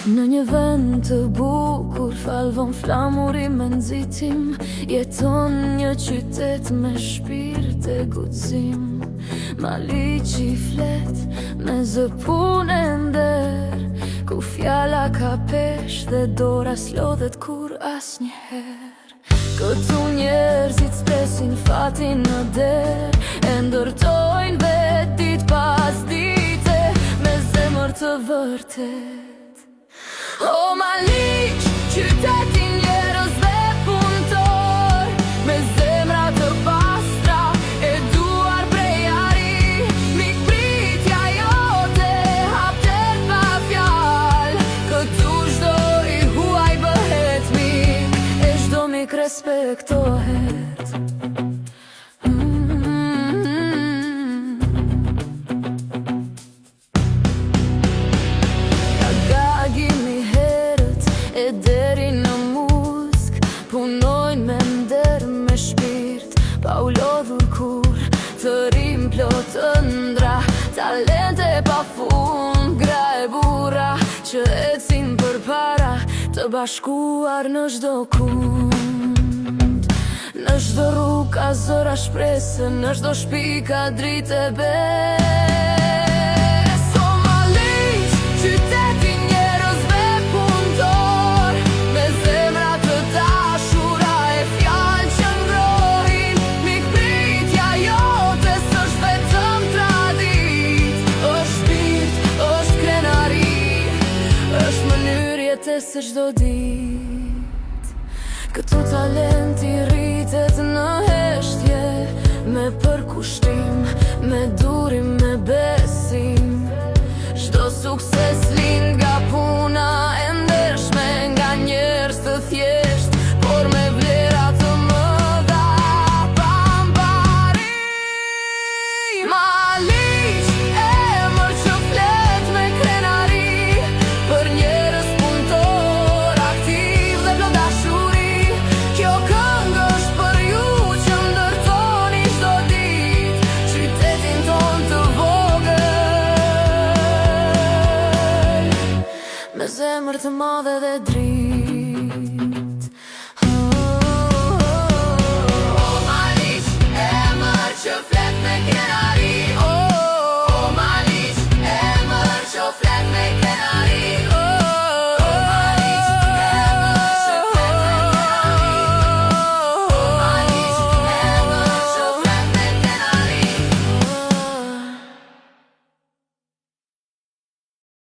Në një vend të bukur, falvon flamuri me nxitim, jeton një qytet me shpirt e guxim. Mali që i flet me zëpun e nder, ku fjala ka pesh dhe dora s'lodhet kur asnjëher. Këtu njerëzit s'presin fatin në der, e ndërtojnë vet dit pas dite me zemër të vërtet. O Maliq, qyteti njerëzve punëtor, me zemra të pastra, e duar prej ari. Mikpritja jote haptet pa fjal, këtu çdo i huaj bëhet mik, e çdo mik respektohet. E deri në musk, punojnë me nder me shpirt, pa u lodhur kur, të rim plot ëndra, talente pa fund, gra e burra, që ecin për para, të bashkuar në çdo kund. Në çdo rrugë ka zëra shpresë, në çdo shtëpi ka dritë e besë. O Maliq, qyteti njerëzve punëtor, me zemra të dashura e fjalë që ngrohin. Mikpritja jote s'është vetëm tradit, është shpirt, është krenari, është mënyrë jetese së çdo ditë. Këtu talenti rritet në heshtje, me përkushtim, me durim, me besim. Çdo sukses lind nga puna e ndershme, nga njerëz të thjesht, por me vlera të mëdha pa mbarim. Maliq, emër që flet me krenari, për njerëz punëtor, aktiv dhe plot dashuri. Kjo këngë është për ju që ndërtoni çdo ditë qytetin ton të vogël, me zemër të madhe dhe dritë.